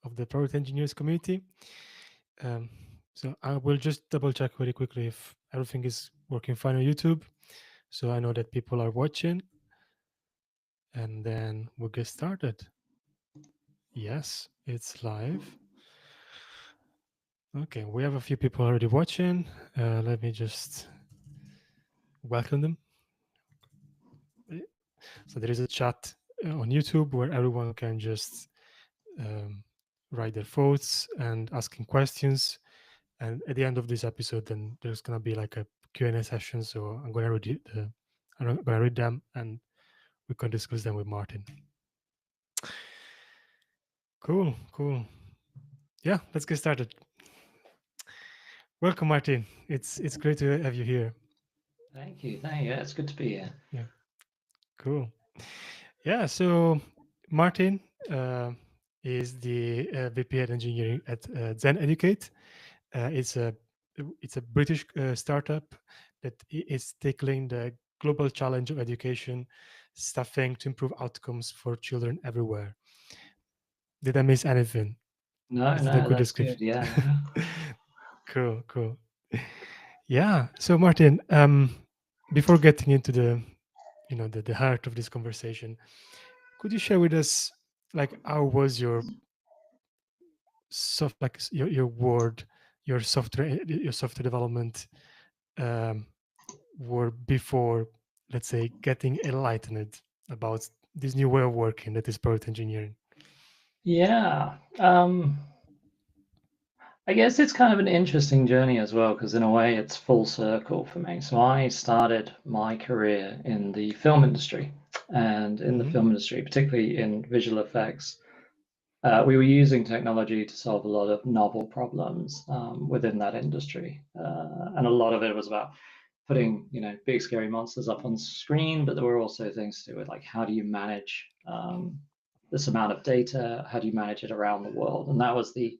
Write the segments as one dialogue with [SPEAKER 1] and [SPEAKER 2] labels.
[SPEAKER 1] of the product engineers community. Um, so I will just double check very quickly if everything is working fine on YouTube. So I know that people are watching, and then we'll get started. Yes, it's live. Okay, we have a few people already watching. Let me just welcome them. So there is a chat on YouTube where everyone can just um, write their thoughts and asking questions. And at the end of this episode, then there's gonna be like a Q&A session. So I'm gonna I'm gonna read them, and we can discuss them with Martin. Cool, cool. Yeah, let's get started. Welcome, Martin. It's great to have you here.
[SPEAKER 2] Thank you. Thank you. It's good to be here.
[SPEAKER 1] Yeah, cool. Yeah, so Martin is the VP of Engineering at Zen Educate. It's a British startup that is tackling the global challenge of education staffing to improve outcomes for children everywhere. Did I miss anything?
[SPEAKER 2] No,
[SPEAKER 1] Is it a
[SPEAKER 2] no,
[SPEAKER 1] good
[SPEAKER 2] that's good.
[SPEAKER 1] description?
[SPEAKER 2] Yeah, yeah.
[SPEAKER 1] Cool, cool. Yeah. So Martin, before getting into the heart of this conversation, could you share with us like how was your your word, your software development um, were before, let's say, getting enlightened about this new way of working that is product engineering?
[SPEAKER 2] Yeah. I guess it's kind of an interesting journey as well, because in a way it's full circle for me. So I started my career in the film industry, and in the
[SPEAKER 1] Hmm.
[SPEAKER 2] film industry, particularly in visual effects, we were using technology to solve a lot of novel problems within that industry, and a lot of it was about putting big scary monsters up on screen, but there were also things to do with like how do you manage this amount of data, how do you manage it around the world, and that was the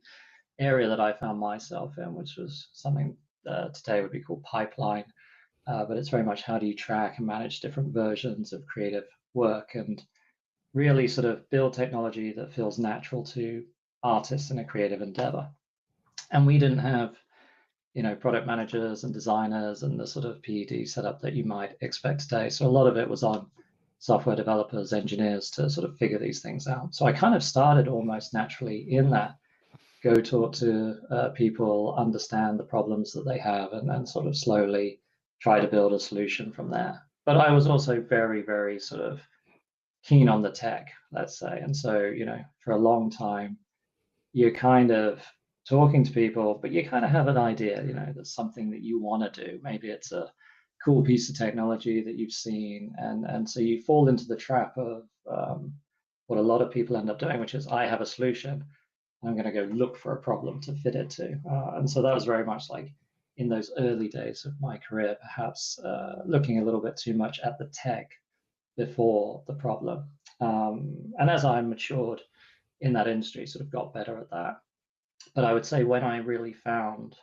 [SPEAKER 2] area that I found myself in, which was something today would be called pipeline, but it's very much how do you track and manage different versions of creative work and really sort of build technology that feels natural to artists in a creative endeavor. And we didn't have product managers and designers and the sort of PED setup that you might expect today. So a lot of it was on software developers, engineers to sort of figure these things out. So I kind of started almost naturally in that, go talk to people, understand the problems that they have, and then sort of slowly try to build a solution from there. But I was also very, very sort of keen on the tech, let's say. And so, for a long time, you're kind of talking to people, but you kind of have an idea, that's something that you want to do. Maybe it's a cool piece of technology that you've seen. And so you fall into the trap of what a lot of people end up doing, which is I have a solution. I'm going to go look for a problem to fit it to. And so that was very much like in those early days of my career, perhaps looking a little bit too much at the tech before the problem. And as I matured in that industry, sort of got better at that. But I would say when I really found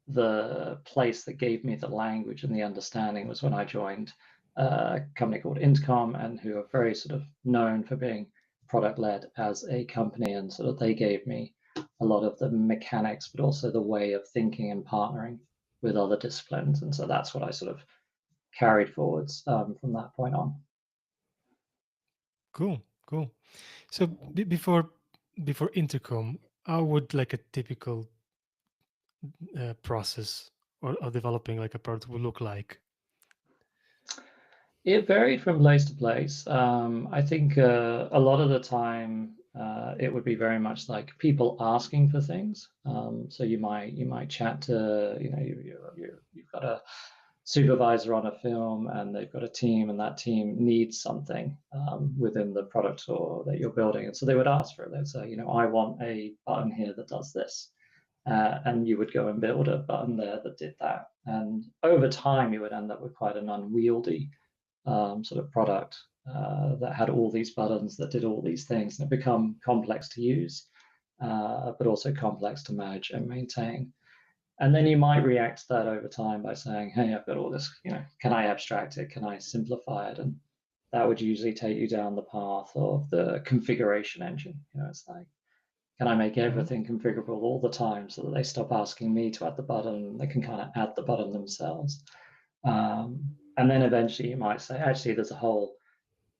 [SPEAKER 2] the place that gave me the language and the understanding was when I joined a company called Intercom, and who are very sort of known for being product led as a company. And sort of they gave me a lot of the mechanics, but also the way of thinking and partnering with other disciplines. And so that's what I sort of carried forwards from that point on.
[SPEAKER 1] Cool, cool. So before intercom, how would like a typical process or developing like a product would look like?
[SPEAKER 2] It varied from place to place. I think a lot of the time it would be very much like people asking for things. So you might chat to you've got a supervisor on a film, and they've got a team, and that team needs something within the product or that you're building, and so they would ask for it. They'd say, I want a button here that does this. And you would go and build a button there that did that. And over time, you would end up with quite an unwieldy sort of product that had all these buttons that did all these things, and it become complex to use, but also complex to manage and maintain. And then you might react to that over time by saying, "Hey, I've got all this. Can I abstract it? Can I simplify it?" And that would usually take you down the path of the configuration engine. It's like Can I make
[SPEAKER 1] Mhm.
[SPEAKER 2] everything configurable all the time so that they stop asking me to add the button? They can kind of add the button themselves. And then eventually you might say, actually, there's a whole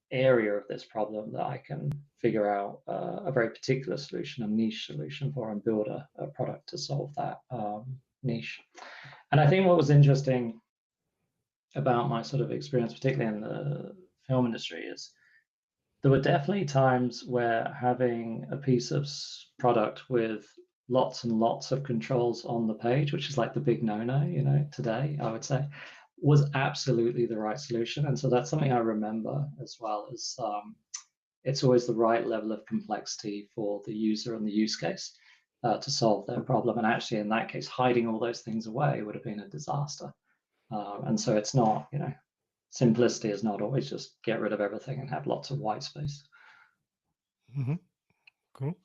[SPEAKER 2] area of this problem that I can figure out a very particular solution, a niche solution for, and build a product to solve that niche. And I think what was interesting about my sort of experience, particularly in the film industry, is there were definitely times where having a piece of product with lots and lots of controls on the page, which is like the big no-no, today, I would say, was absolutely the right solution. And so that's something I remember as well as it's always the right level of complexity for the user and the use case to solve their problem. And actually, in that case, hiding all those things away would have been a disaster. And so it's not, simplicity is not always just get rid of everything and have lots of white space.
[SPEAKER 1] Mhm. Cool.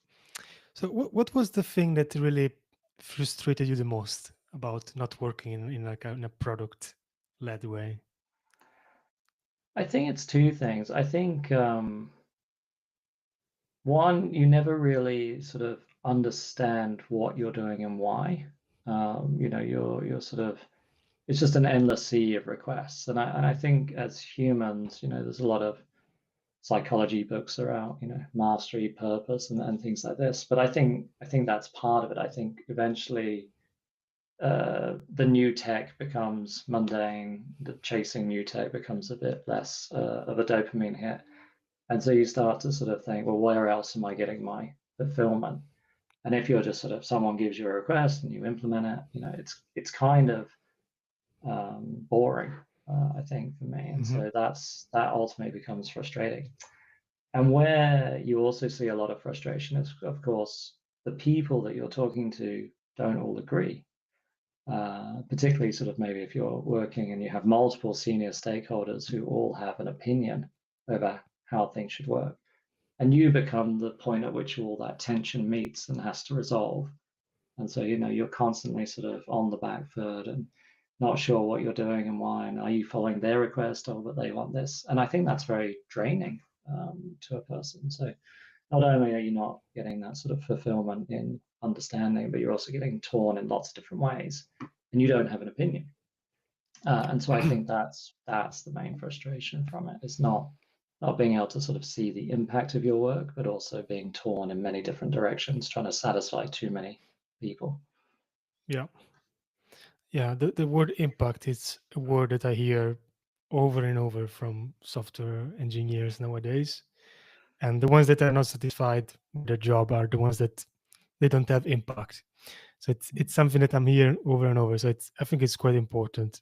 [SPEAKER 1] So, what was the thing that really frustrated you the most about not working in like in a product-led way?
[SPEAKER 2] I think it's two things. I think one, you never really sort of understand what you're doing and why. You're sort of it's just an endless sea of requests, and I think as humans, there's a lot of psychology books around, mastery, purpose, and things like this. But I think that's part of it. I think eventually the new tech becomes mundane. The chasing new tech becomes a bit less of a dopamine hit. And so you start to sort of think, well, where else am I getting my fulfillment? And if you're just sort of someone gives you a request and you implement it, it's kind of boring, I think, for me. And
[SPEAKER 1] Hmm.
[SPEAKER 2] so that ultimately becomes frustrating. And where you also see a lot of frustration is, of course, the people that you're talking to don't all agree. Particularly sort of maybe if you're working and you have multiple senior stakeholders who all have an opinion over how things should work. And you become the point at which all that tension meets and has to resolve. And so, you're constantly sort of on the back foot and not sure what you're doing and why. And are you following their request or that they want this? And I think that's very draining to a person. So not only are you not getting that sort of fulfillment in understanding, but you're also getting torn in lots of different ways, and you don't have an opinion. And so I think that's the main frustration from it. It's not being able to sort of see the impact of your work, but also being torn in many different directions, trying to satisfy too many people.
[SPEAKER 1] Yeah, yeah. The word impact is a word that I hear over and over from software engineers nowadays, and the ones that are not satisfied with their job are the ones that they don't have impact. So it's something that I'm hearing over and over. So I think it's quite important.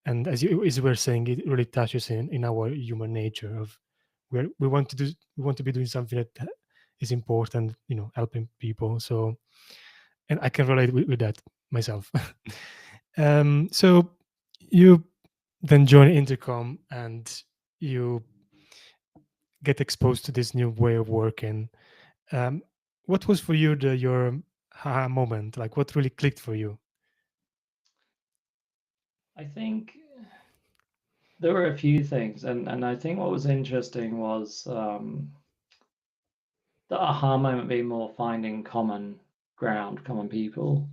[SPEAKER 1] And as you were saying, it really touches in our human nature of we want to be doing something that is important, helping people. So, and I can relate with that myself. So you then join Intercom and you get exposed to this new way of working. um, what was for you your moment, like what really clicked for you?
[SPEAKER 2] I think there were a few things, and I think what was interesting was the aha moment being more finding common ground, common people.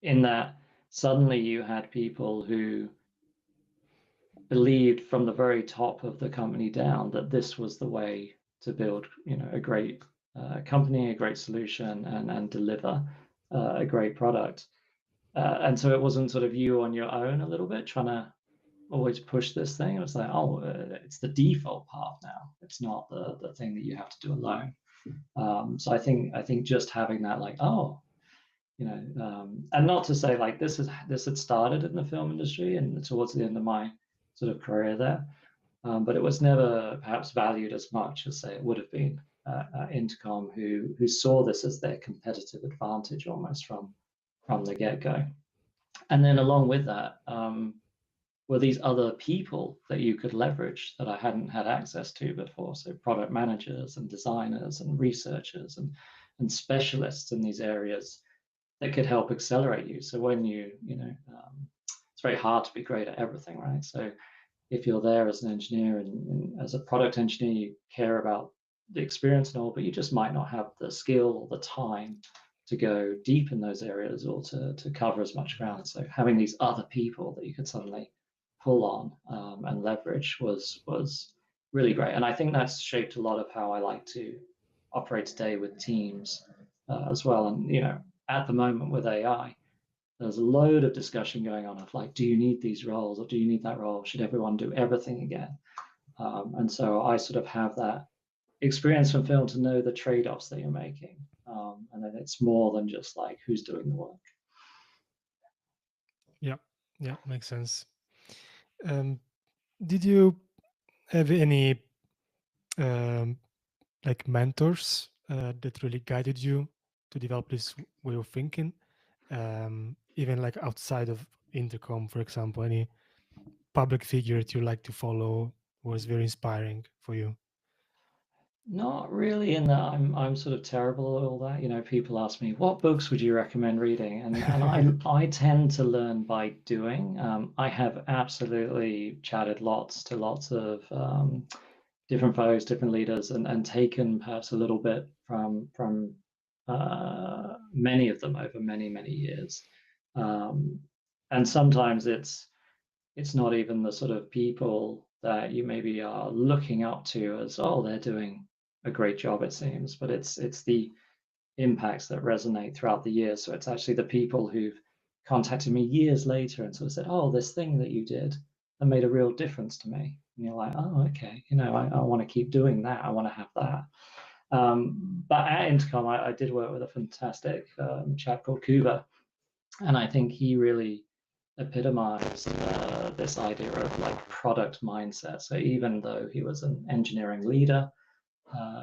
[SPEAKER 2] In that suddenly you had people who believed from the very top of the company down that this was the way to build, a great company, a great solution, and deliver a great product. And so it wasn't sort of you on your own a little bit trying to always push this thing. It was like, oh, it's the default path now. It's not the thing that you have to do alone. So I think just having that, like, oh, and not to say like this had started in the film industry and towards the end of my sort of career there, but it was never perhaps valued as much as say it would have been at Intercom, who saw this as their competitive advantage almost from the get go. And then along with that, were these other people that you could leverage that I hadn't had access to before. So product managers and designers and researchers and specialists in these areas that could help accelerate you. So when it's very hard to be great at everything, right? So if you're there as an engineer and as a product engineer, you care about the experience and all, but you just might not have the skill or the time to go deep in those areas or to cover as much ground. So having these other people that you could suddenly pull on and leverage was really great. And I think that's shaped a lot of how I like to operate today with teams as well. And at the moment with AI, there's a load of discussion going on of like, do you need these roles or do you need that role? Should everyone do everything again? And so I sort of have that experience from film to know the trade-offs that you're making. And then it's more than just like who's doing the work.
[SPEAKER 1] Yeah, yeah, makes sense. Um, did you have any um, like mentors that really guided you to develop this way of thinking? Even like outside of Intercom, for example, any public figure that you like to follow was very inspiring for you?
[SPEAKER 2] Not really in that I'm sort of terrible at all that. People ask me, what books would you recommend reading? And I tend to learn by doing. I have absolutely chatted lots to lots of different folks, different leaders, and taken perhaps a little bit from many of them over many years. Um, and sometimes it's not even the sort of people that you maybe are looking up to as, oh, they're doing a great job, it seems, but it's the impacts that resonate throughout the years. So it's actually the people who've contacted me years later and sort of said, oh, this thing that you did that made a real difference to me. And you're like, oh, okay, I want to keep doing that. I want to have that. But at Intercom, I did work with a fantastic chap called Kuba, and I think he really epitomized this idea of like product mindset. So even though he was an engineering leader,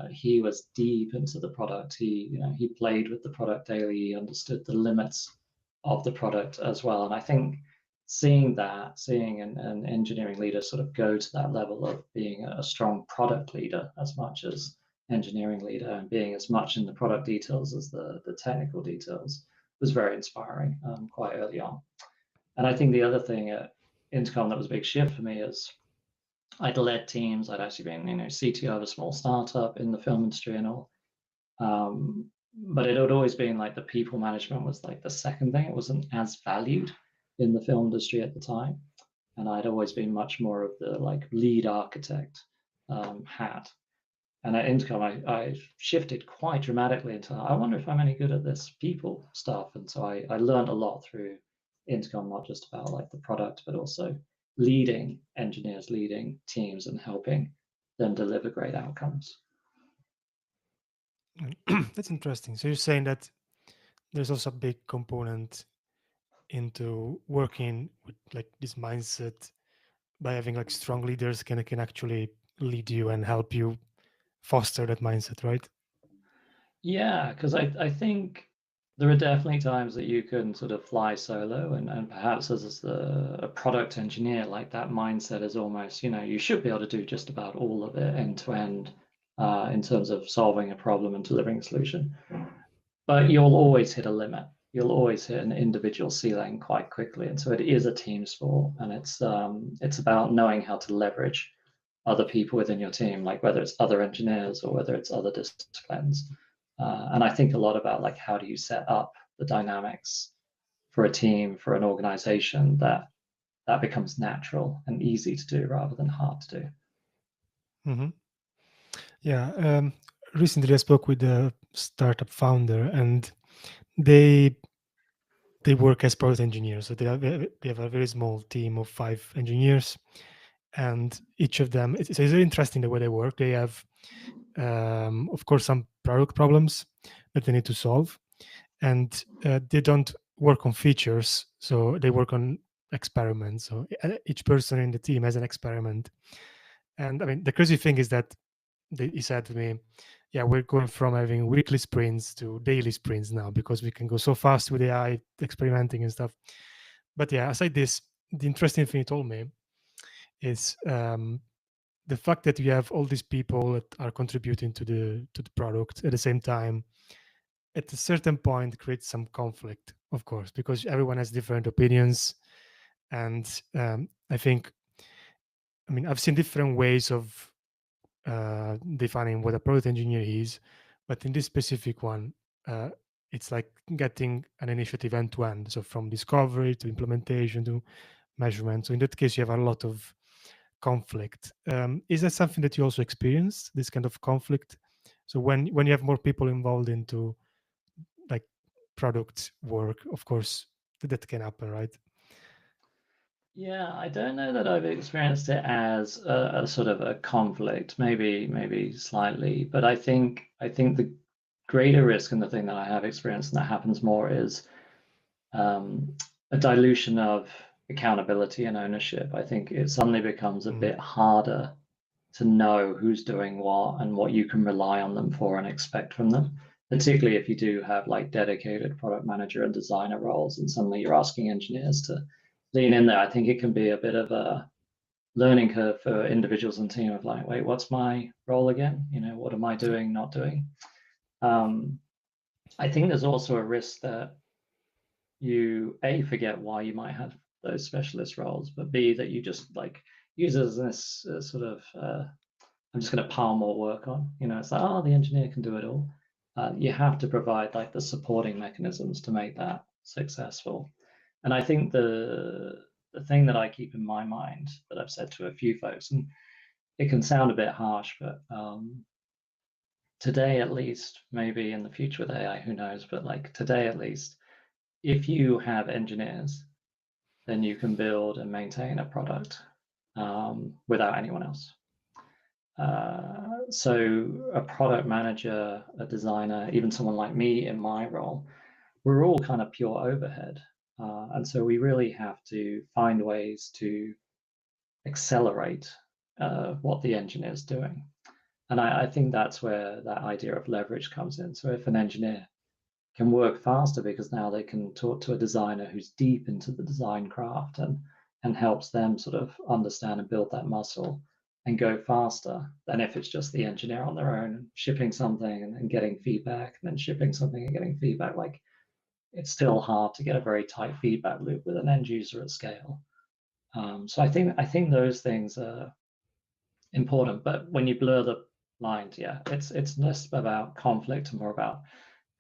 [SPEAKER 2] he was deep into the product. He played with the product daily. He understood the limits of the product as well. And I think seeing an engineering leader sort of go to that level of being a strong product leader as much as engineering leader and being as much in the product details as the technical details was very inspiring quite early on. And I think the other thing at Intercom that was a big shift for me is I'd led teams. I'd actually been, CTO of a small startup in the film industry and all. But it had always been like the people management was like the second thing. It wasn't as valued in the film industry at the time. And I'd always been much more of the like lead architect hat. And at Intercom, I shifted quite dramatically into, I wonder if I'm any good at this people stuff. And so I learned a lot through Intercom, not just about like the product, but also leading engineers, leading teams, and helping them deliver great outcomes.
[SPEAKER 1] That's interesting. So you're saying that there's also a big component into working with like this mindset by having like strong leaders can actually lead you and help you foster that mindset, right?
[SPEAKER 2] Yeah, because I think there are definitely times that you can sort of fly solo, and perhaps as a product engineer, like that mindset is almost, you should be able to do just about all of it end to end in terms of solving a problem and delivering a solution. But you'll always hit a limit. You'll always hit an individual ceiling quite quickly, and so it is a team sport, and it's about knowing how to leverage other people within your team, like whether it's other engineers or whether it's other disciplines. And I think a lot about like how do you set up the dynamics for a team, for an organization that becomes natural and easy to do rather than hard to do.
[SPEAKER 1] Hmm. Yeah. Recently, I spoke with a startup founder, and they they work as product engineers. So they have a very small team of 5 engineers, and each of them. It's very interesting the way they work. They have, of course, some product problems that they need to solve, and they don't work on features. So they work on experiments. So each person in the team has an experiment. And I mean, the crazy thing is that he said to me, "Yeah, we're going from having weekly sprints to daily sprints now because we can go so fast with AI experimenting and stuff." But yeah, aside this, the interesting thing he told me is the fact that you have all these people that are contributing to the product at the same time. At a certain point, creates some conflict, of course, because everyone has different opinions, and I think, I mean, I've seen different ways of defining what a product engineer is, but in this specific one, it's like getting an initiative end to end. So from discovery to implementation to measurement. So in that case, you have a lot of conflict. Is that something that you also experience, this kind of conflict? So when you have more people involved into like product work, of course, that can happen, right?
[SPEAKER 2] Yeah, I don't know that I've experienced it as a sort of a conflict, maybe slightly, but I think the greater risk and the thing that I have experienced and that happens more is um, a dilution of accountability and ownership. I think it suddenly becomes a bit harder to know who's doing what and what you can rely on them for and expect from them, particularly if you do have like dedicated product manager and designer roles, and suddenly you're asking engineers to lean in there. I think it can be a bit of a learning curve for individuals and team of like, wait, what's my role again? What am I doing, not doing? Um, I think there's also a risk that you forget why you might have those specialist roles, but B, that you just like use it as this sort of I'm just going to pile more work on. It's like, oh, the engineer can do it all. You have to provide like the supporting mechanisms to make that successful. And I think the thing that I keep in my mind that I've said to a few folks, and it can sound a bit harsh, but today at least, maybe in the future with AI, who knows? But like today at least, if you have engineers, then you can build and maintain a product without anyone else. So a product manager, a designer, even someone like me in my role, we're all kind of pure overhead. And so we really have to find ways to accelerate what the engineer is doing. And I think that's where that idea of leverage comes in. So if an engineer can work faster because now they can talk to a designer who's deep into the design craft and helps them sort of understand and build that muscle and go faster than if it's just the engineer on their own shipping something and getting feedback and then shipping something and getting feedback. Like it's still hard to get a very tight feedback loop with an end user at scale. So I think those things are important, but when you blur the lines, yeah, it's less about conflict and more about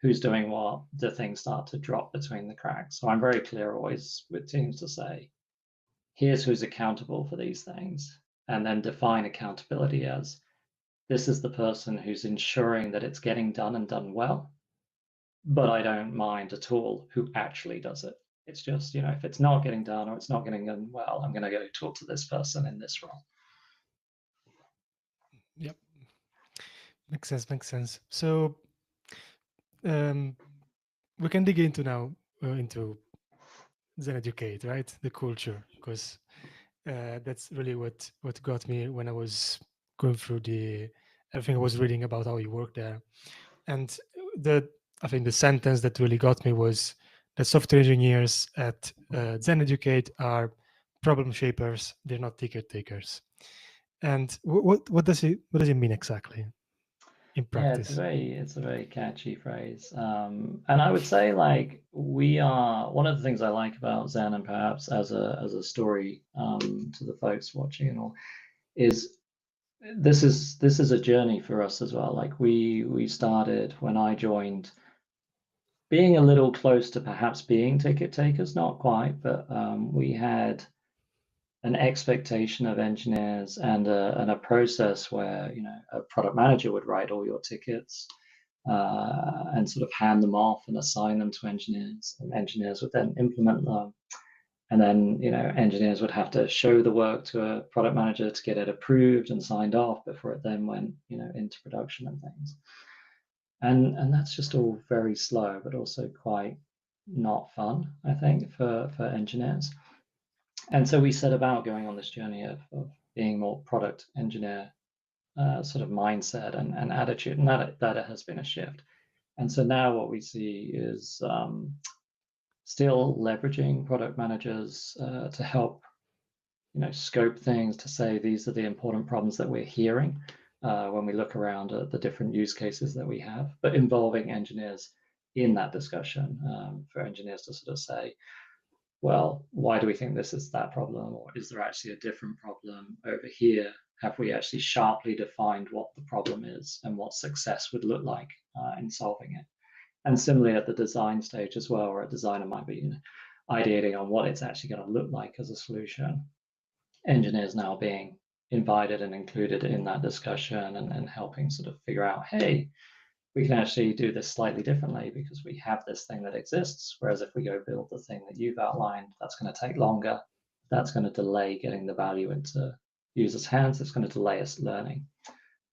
[SPEAKER 2] who's doing what, do things start to drop between the cracks. So I'm very clear always with teams to say, here's who's accountable for these things, and then define accountability as this is the person who's ensuring that it's getting done and done well, but I don't mind at all who actually does it. It's just, if it's not getting done or it's not getting done well, I'm going to go talk to this person in this role.
[SPEAKER 1] Yep, makes sense. Makes sense. So um, we can dig into now into Zen Educate, right? The culture, because that's really what got me when I was going through the everything I was reading about how you work there. And the I think the sentence that really got me was that software engineers at Zen Educate are problem shapers. They're not ticket takers. And what does it mean exactly in
[SPEAKER 2] Yeah, it's a
[SPEAKER 1] practice?
[SPEAKER 2] very it's a very catchy phrase. And I would say like we are one of the things I like about Zen and perhaps as a story to the folks watching and all is this is a journey for us as well. Like we started when I joined being a little close to perhaps being ticket takers, not quite, but we had an expectation of engineers and a process where a product manager would write all your tickets and sort of hand them off and assign them to engineers, and engineers would then implement them. And then engineers would have to show the work to a product manager to get it approved and signed off before it then went into production and things. And that's just all very slow, but also quite not fun, I think, for engineers. And so we set about going on this journey of being more product engineer sort of mindset and attitude, and that has been a shift. And so now what we see is still leveraging product managers to help scope things, to say these are the important problems that we're hearing when we look around at the different use cases that we have, but involving engineers in that discussion for engineers to sort of say, well, why do we think this is that problem? Or is there actually a different problem over here have we actually sharply defined what the problem is and what success would look like in solving it? And similarly at the design stage as well, where a designer might be ideating on what it's actually going to look like as a solution. Engineers now being invited and included in that discussion and helping sort of figure out, hey, we can actually do this slightly differently because we have this thing that exists. Whereas if we go build the thing that you've outlined, that's going to take longer. That's going to delay getting the value into users' hands. It's going to delay us learning.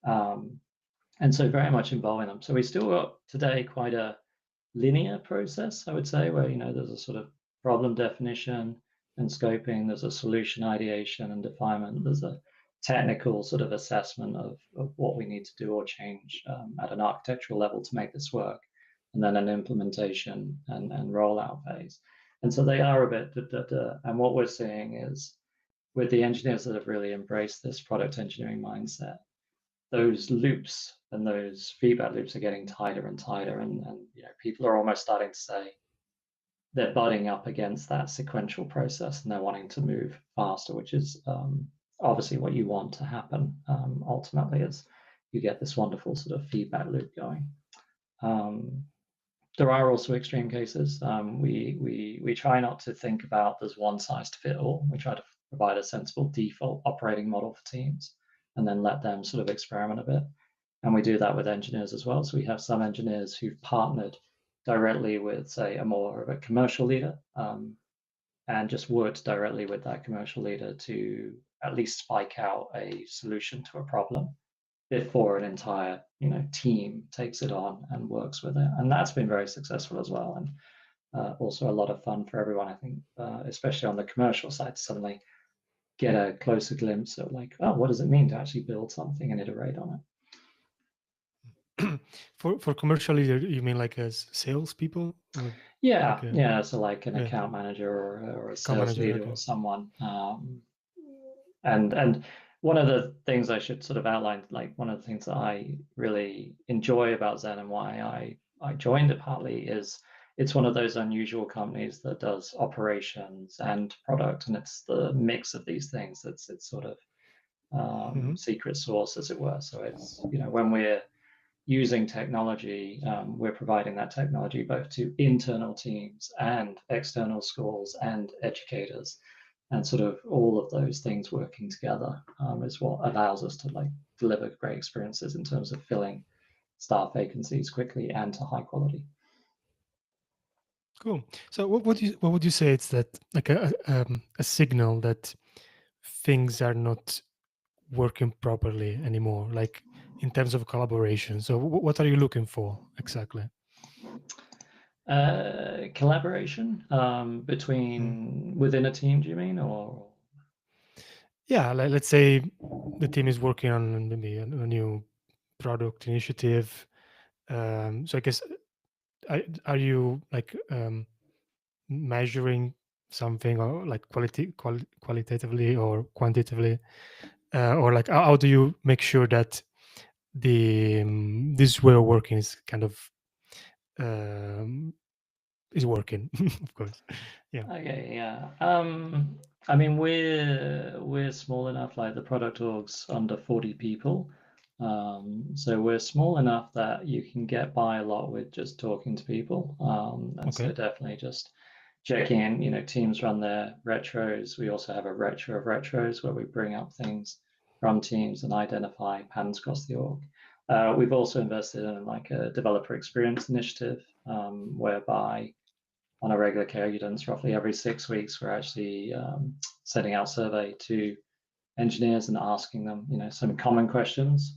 [SPEAKER 2] And so very much involving them. So we still got today quite a linear process, I would say, where there's a sort of problem definition and scoping, there's a solution ideation and definement, there's a technical sort of assessment of what we need to do or change at an architectural level to make this work, and then an implementation and rollout phase. And so they are a bit and what we're seeing is with the engineers that have really embraced this product engineering mindset, those loops and those feedback loops are getting tighter and tighter, and people are almost starting to say they're butting up against that sequential process and they're wanting to move faster, which is obviously what you want to happen ultimately, is you get this wonderful sort of feedback loop going. There are also extreme cases. We try not to think about there's one size to fit all. We try to provide a sensible default operating model for teams and then let them sort of experiment a bit. And we do that with engineers as well. So we have some engineers who've partnered directly with, say, a more of a commercial leader and just worked directly with that commercial leader to at least spike out a solution to a problem before an entire team takes it on and works with it. And that's been very successful as well. And also a lot of fun for everyone, I think, especially on the commercial side, to suddenly get a closer glimpse of like, oh, what does it mean to actually build something and iterate on
[SPEAKER 1] it? For commercial leader, you mean like as salespeople?
[SPEAKER 2] Yeah, like yeah. So like an
[SPEAKER 1] yeah.
[SPEAKER 2] account manager or a
[SPEAKER 1] Account
[SPEAKER 2] sales
[SPEAKER 1] manager,
[SPEAKER 2] leader
[SPEAKER 1] okay.
[SPEAKER 2] or someone. And one of the things I should sort of outline, like one of the things that I really enjoy about Zen and why I joined it partly is it's one of those unusual companies that does operations and product, and it's the mix of these things that's it's sort of secret sauce, as it were. So it's when we're using technology, we're providing that technology both to internal teams and external schools and educators, and sort of all of those things working together is what allows us to like deliver great experiences in terms of filling staff vacancies quickly and to high quality.
[SPEAKER 1] Cool. So what would you say it's that like a signal that things are not working properly anymore, like in terms of collaboration? So what are you looking for exactly?
[SPEAKER 2] Collaboration between within a team, do you mean, or?
[SPEAKER 1] Yeah, let's say the team is working on maybe a new product initiative. So I guess are you like measuring something, or like qualitatively or quantitatively, or like how do you make sure that this way of working is kind of is working? Of course, yeah.
[SPEAKER 2] Okay, yeah. I mean, we're small enough, like the product org's under 40 people. So we're small enough that you can get by a lot with just talking to people. And
[SPEAKER 1] Okay.
[SPEAKER 2] so definitely just checking in, teams run their retros. We also have a retro of retros where we bring up things from teams and identify patterns across the org. We've also invested in like a developer experience initiative, whereby on a regular cadence, roughly every 6 weeks, we're actually sending out survey to engineers and asking them, some common questions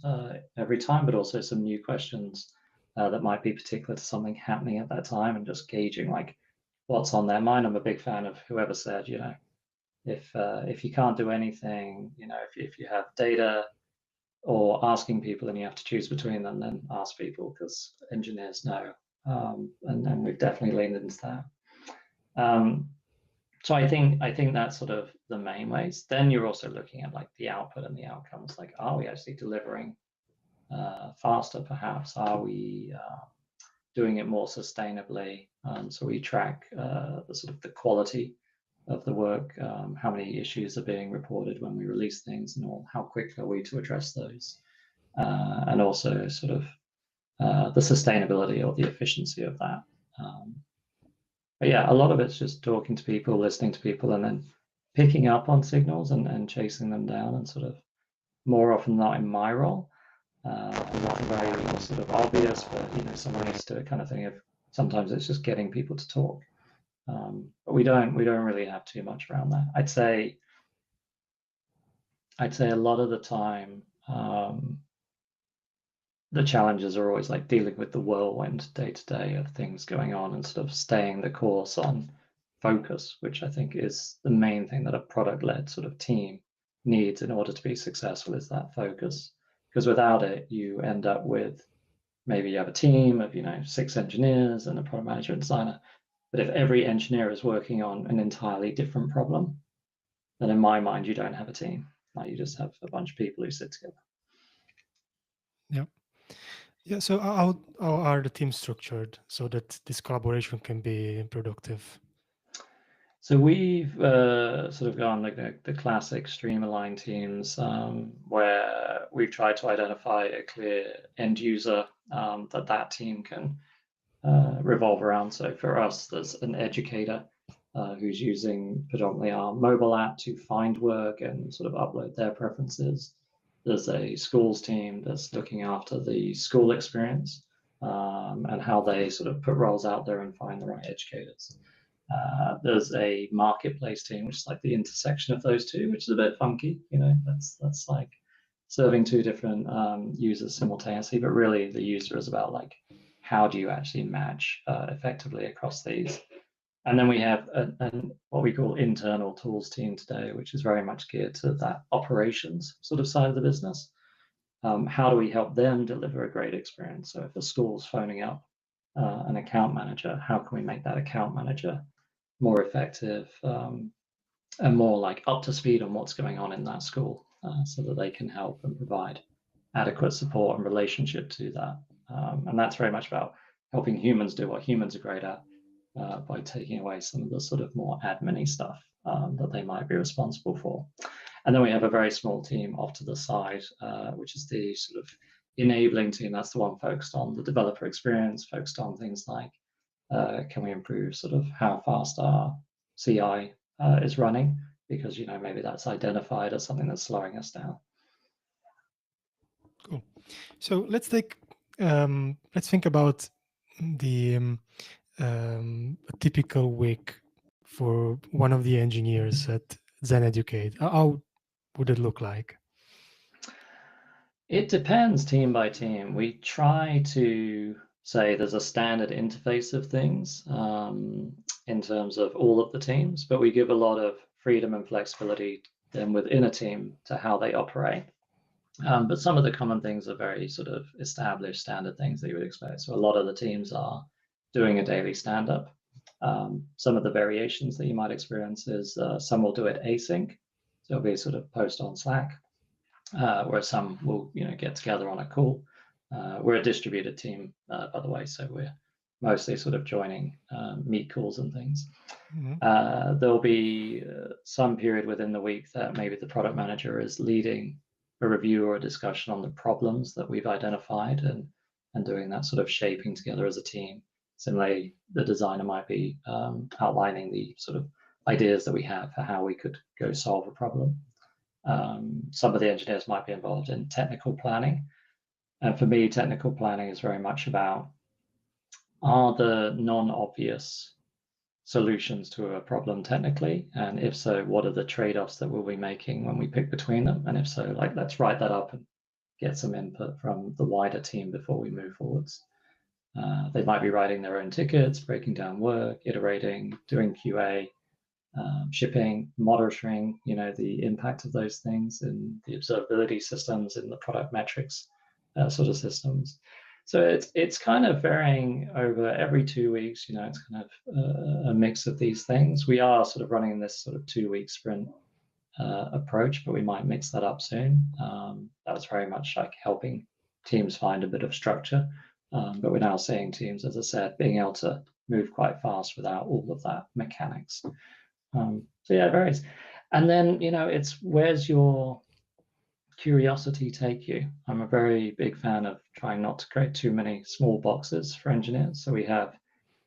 [SPEAKER 2] every time, but also some new questions that might be particular to something happening at that time, and just gauging like what's on their mind. I'm a big fan of whoever said, if you can't do anything, if you have data or asking people and you have to choose between them, then ask people, because engineers know. And we've definitely leaned into that. So I think that's sort of the main ways. Then you're also looking at like the output and the outcomes. Like, are we actually delivering faster? Perhaps are we doing it more sustainably? So we track the sort of the quality of the work, how many issues are being reported when we release things, and all, how quick are we to address those, and also sort of the sustainability or the efficiency of that. But yeah, a lot of it's just talking to people, listening to people, and then picking up on signals and chasing them down, and sort of more often than not in my role. Not very sort of obvious, but someone needs to do it kind of thing. If sometimes it's just getting people to talk, but we don't really have too much around that. I'd say a lot of the time, the challenges are always like dealing with the whirlwind day to day of things going on and sort of staying the course on focus, which I think is the main thing that a product-led sort of team needs in order to be successful, is that focus. Because without it, you end up with, maybe you have a team of 6 engineers and a product manager and designer, but if every engineer is working on an entirely different problem, then in my mind you don't have a team. Like, you just have a bunch of people who sit together.
[SPEAKER 1] Yeah. So how are the teams structured so that this collaboration can be productive?
[SPEAKER 2] So we've sort of gone like the classic stream-aligned teams, where we've tried to identify a clear end user that team can revolve around. So for us, there's an educator who's using predominantly our mobile app to find work and sort of upload their preferences. There's a schools team that's looking after the school experience and how they sort of put roles out there and find the right educators. There's a marketplace team, which is like the intersection of those two, which is a bit funky. That's like serving two different users simultaneously, but really the user is about like, how do you actually match effectively across these? And then we have what we call internal tools team today, which is very much geared to that operations sort of side of the business. How do we help them deliver a great experience? So if a school's phoning up an account manager, how can we make that account manager more effective and more like up to speed on what's going on in that school, so that they can help and provide adequate support and relationship to that. And that's very much about helping humans do what humans are great at, by taking away some of the sort of more admin-y stuff that they might be responsible for. And then we have a very small team off to the side, which is the sort of enabling team. That's the one focused on the developer experience, focused on things like, can we improve sort of how fast our CI is running? Because maybe that's identified as something that's slowing us down.
[SPEAKER 1] Cool. So let's think about the a typical week for one of the engineers at Zen Educate. How would it look like?
[SPEAKER 2] It depends team by team. We try to say there's a standard interface of things in terms of all of the teams, but we give a lot of freedom and flexibility then within a team to how they operate. But some of the common things are very sort of established standard things that you would expect. So a lot of the teams are doing a daily stand-up. Some of the variations that you might experience is some will do it async. So it'll be sort of post on Slack, where some will get together on a call. We're a distributed team, by the way, so we're mostly sort of joining meet calls and things.
[SPEAKER 1] Mm-hmm.
[SPEAKER 2] There'll be some period within the week that maybe the product manager is leading a review or a discussion on the problems that we've identified and doing that sort of shaping together as a team. Similarly, the designer might be outlining the sort of ideas that we have for how we could go solve a problem. Some of the engineers might be involved in technical planning. And for me, technical planning is very much about, are the non-obvious solutions to a problem technically? And if so, what are the trade-offs that we'll be making when we pick between them? And if so, like, let's write that up and get some input from the wider team before we move forwards. They might be writing their own tickets, breaking down work, iterating, doing QA, shipping, monitoring, the impact of those things in the observability systems, in the product metrics sort of systems. So it's kind of varying over every 2 weeks. It's kind of a mix of these things. We are sort of running this sort of 2-week sprint approach, but we might mix that up soon. That's very much like helping teams find a bit of structure. But we're now seeing teams, as I said, being able to move quite fast without all of that mechanics. So yeah, it varies. And then, it's where's your curiosity take you? I'm a very big fan of trying not to create too many small boxes for engineers. So we have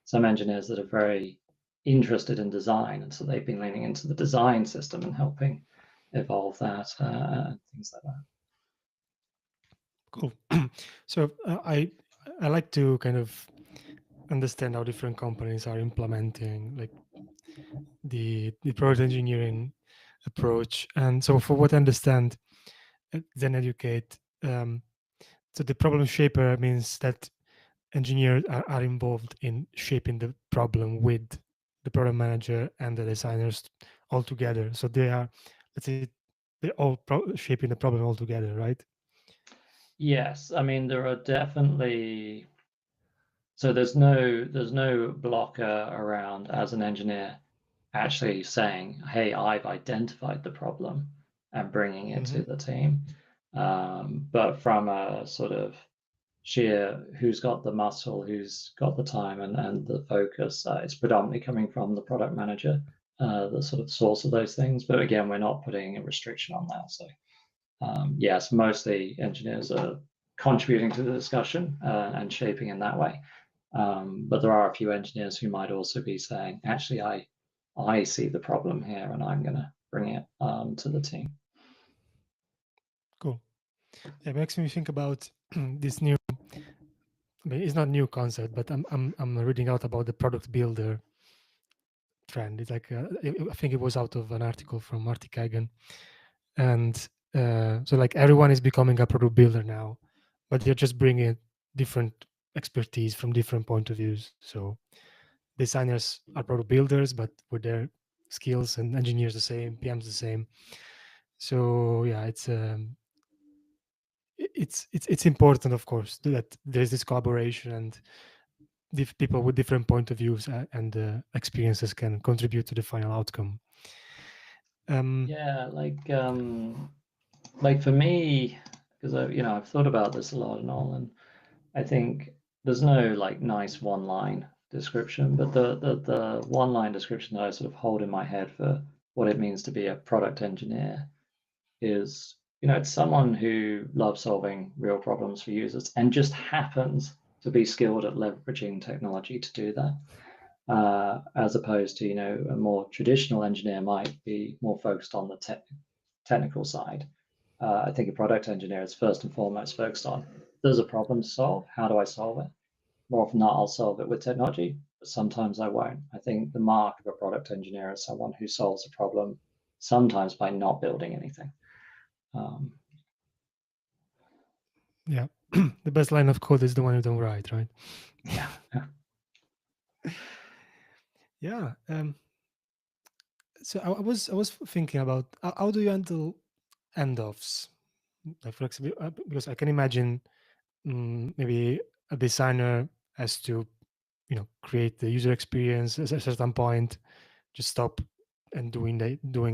[SPEAKER 2] some engineers that are very interested in design, and so they've been leaning into the design system and helping evolve that and things like that.
[SPEAKER 1] Cool. So I like to kind of understand how different companies are implementing like the product engineering approach. And so, for what I understand, Zen Educate. So the problem shaper means that engineers are involved in shaping the problem with the product manager and the designers all together. So they are, let's say, they're all shaping the problem all together, right?
[SPEAKER 2] Yes, I mean there are definitely, so there's no blocker around as an engineer actually saying, hey, I've identified the problem and bringing it to the team. But from a sort of sheer who's got the muscle, who's got the time and the focus, it's predominantly coming from the product manager, the sort of source of those things. But again, we're not putting a restriction on that. So yes, mostly engineers are contributing to the discussion and shaping in that way. But there are a few engineers who might also be saying, actually, I see the problem here and I'm going to bring it to the team.
[SPEAKER 1] Cool. It makes me think about this new. I mean, it's not a new concept, but I'm reading out about the product builder trend. It's like I think it was out of an article from Marty Kagan, and so like everyone is becoming a product builder now, but they're just bringing different expertise from different point of views. So designers are product builders, but with their skills, and engineers the same, PMs the same. So yeah, it's important, of course, that there's this collaboration and people with different point of views and experiences can contribute to the final outcome.
[SPEAKER 2] Yeah, like for me, because I've thought about this a lot and all, and I think there's no like nice one line description, but the one line description that I sort of hold in my head for what it means to be a product engineer is, it's someone who loves solving real problems for users and just happens to be skilled at leveraging technology to do that. As opposed to, a more traditional engineer might be more focused on the technical side. I think a product engineer is first and foremost focused on, there's a problem to solve. How do I solve it? More often than not, I'll solve it with technology, but sometimes I won't. I think the mark of a product engineer is someone who solves a problem sometimes by not building anything. Um,
[SPEAKER 1] Yeah, the best line of code is the one you don't write, right?
[SPEAKER 2] yeah.
[SPEAKER 1] Yeah. So I was thinking about how do you handle handoffs, like flexible, because I can imagine maybe a designer has to create the user experience at a certain point, just stop and doing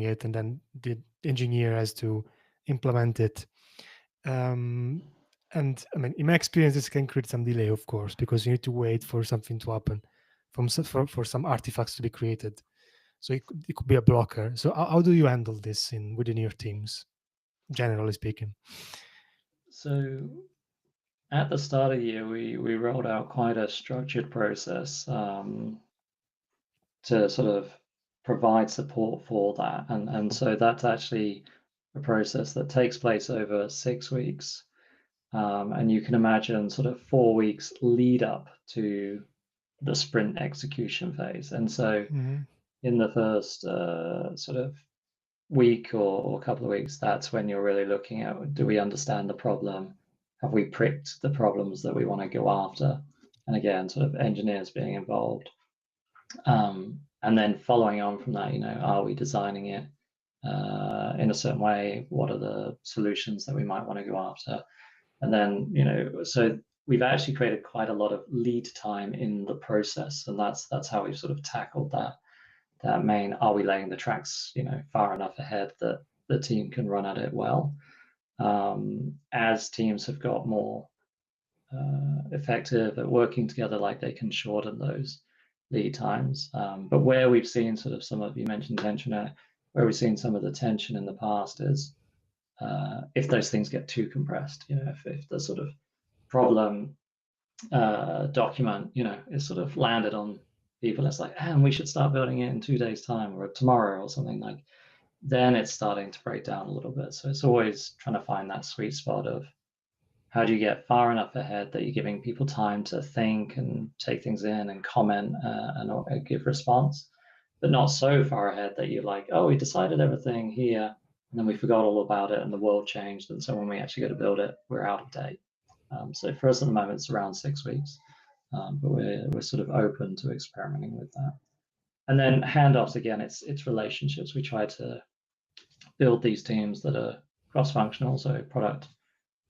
[SPEAKER 1] it, and then the engineer has to implement it. um, and I mean, in my experience, this can create some delay, of course, because you need to wait for something to happen, for some artifacts to be created. So it could be a blocker. So how do you handle this within your teams, generally speaking?
[SPEAKER 2] So at the start of the year, we rolled out quite a structured process to sort of provide support for that. And so that's actually a process that takes place over 6 weeks. And you can imagine sort of 4 weeks lead up to the sprint execution phase. And so
[SPEAKER 1] Hmm.
[SPEAKER 2] in the first sort of week or couple of weeks, that's when you're really looking at, do we understand the problem? Have we pricked the problems that we want to go after? And again, sort of engineers being involved. And then following on from that, are we designing it in a certain way? What are the solutions that we might want to go after? And then, so we've actually created quite a lot of lead time in the process, and that's how we've sort of tackled that main, are we laying the tracks, far enough ahead that the team can run at it well. As teams have got more effective at working together, like they can shorten those lead times. But where we've seen sort of some of, you mentioned tension, where we've seen some of the tension in the past is if those things get too compressed, if the sort of problem document, is sort of landed on people, it's like, and we should start building it in 2 days' time or tomorrow or something, like, then it's starting to break down a little bit. So it's always trying to find that sweet spot of how do you get far enough ahead that you're giving people time to think and take things in and comment and give response, but not so far ahead that you're like, oh, we decided everything here and then we forgot all about it and the world changed. And so when we actually go to build it, we're out of date. So for us at the moment, it's around 6 weeks, but we're sort of open to experimenting with that. And then handoffs, again, it's relationships. We try to build these teams that are cross-functional, so product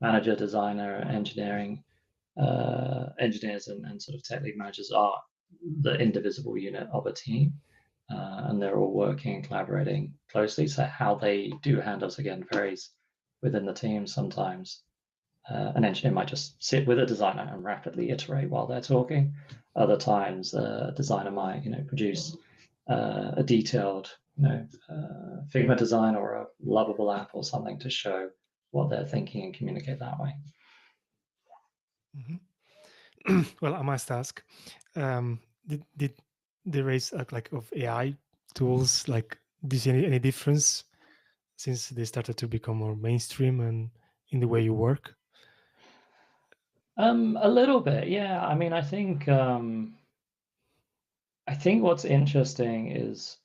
[SPEAKER 2] manager, designer, engineering, engineers and sort of tech lead managers are the indivisible unit of a team, and they're all working and collaborating closely. So how they do handoffs, again, varies within the team. Sometimes an engineer might just sit with a designer and rapidly iterate while they're talking. Other times, a designer might, produce a detailed, Figma design or a lovable app or something to show what they're thinking and communicate that way.
[SPEAKER 1] Well, I must ask, did the rise of AI tools, like, do you see any difference since they started to become more mainstream and in the way you work?
[SPEAKER 2] A little bit, yeah. I mean, I think what's interesting is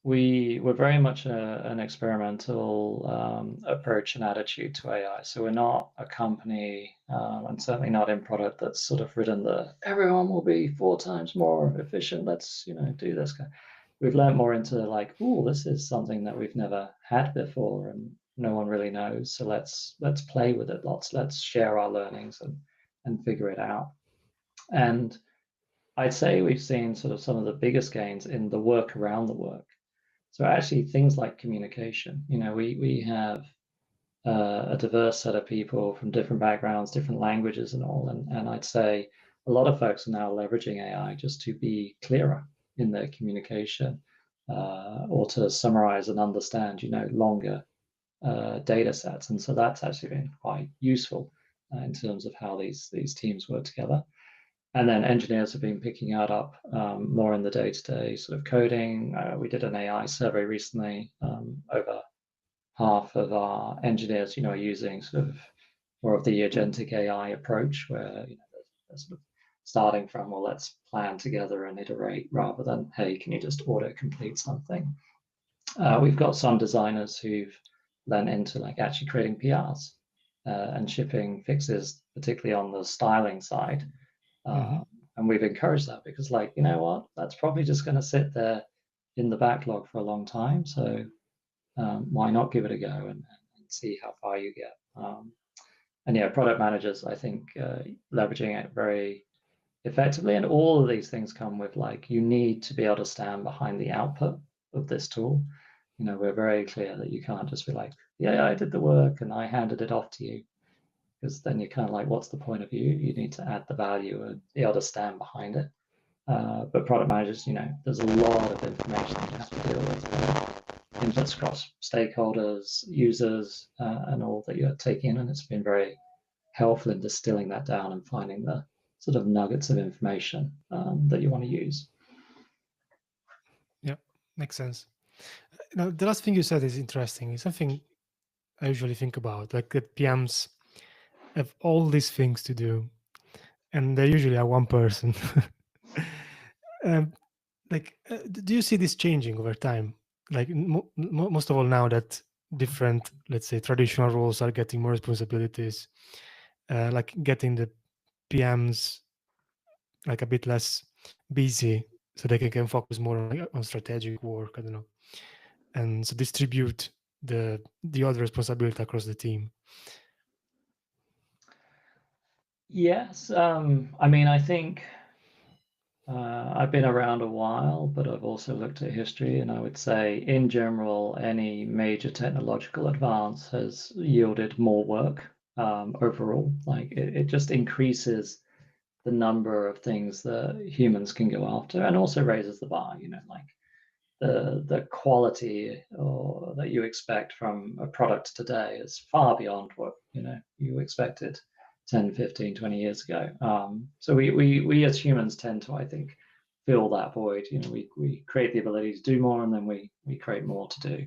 [SPEAKER 2] we're very much an experimental approach and attitude to AI. So we're not a company, and certainly not in product that's sort of written everyone will be 4 times more efficient. Let's do this. We've learned more into like, oh, this is something that we've never had before, and no one really knows. So let's play with it lots. Let's share our learnings and figure it out. And I'd say we've seen sort of some of the biggest gains in the work around the work. So actually, things like communication. We have a diverse set of people from different backgrounds, different languages, and all. And I'd say a lot of folks are now leveraging AI just to be clearer in their communication, or to summarize and understand, longer data sets. And so that's actually been quite useful in terms of how these teams work together. And then engineers have been picking that up more in the day-to-day sort of coding. We did an AI survey recently. Over half of our engineers, are using sort of more of the agentic AI approach, where they're sort of starting from, well, let's plan together and iterate, rather than, hey, can you just auto-complete something? We've got some designers who've lent into like actually creating PRs and shipping fixes, particularly on the styling side. And we've encouraged that because, like, you know what, that's probably just going to sit there in the backlog for a long time. So why not give it a go and see how far you get? And yeah, product managers, I think, leveraging it very effectively. And all of these things come with, like, you need to be able to stand behind the output of this tool. We're very clear that you can't just be like, yeah, I did the work and I handed it off to you, because then you're kind of like, what's the point of you? You need to add the value and be able to stand behind it. But product managers, there's a lot of information you have to deal with. Inputs across stakeholders, users, and all that you're taking in. And it's been very helpful in distilling that down and finding the sort of nuggets of information that you want to use.
[SPEAKER 1] Yeah, makes sense. Now, the last thing you said is interesting. It's something I usually think about, like that PMs have all these things to do, and they usually are one person. Do you see this changing over time? Like most of all now that different, let's say, traditional roles are getting more responsibilities, like getting the PMs like a bit less busy so they can focus more on strategic work. I don't know, and so distribute the other responsibility across the team.
[SPEAKER 2] Yes, I mean, I think I've been around a while, but I've also looked at history, and I would say, in general, any major technological advance has yielded more work overall. Like it just increases the number of things that humans can go after, and also raises the bar, like the quality or that you expect from a product today is far beyond what you expected 10, 15, 20 years ago. So we as humans tend to, I think, fill that void. We create the ability to do more, and then we create more to do.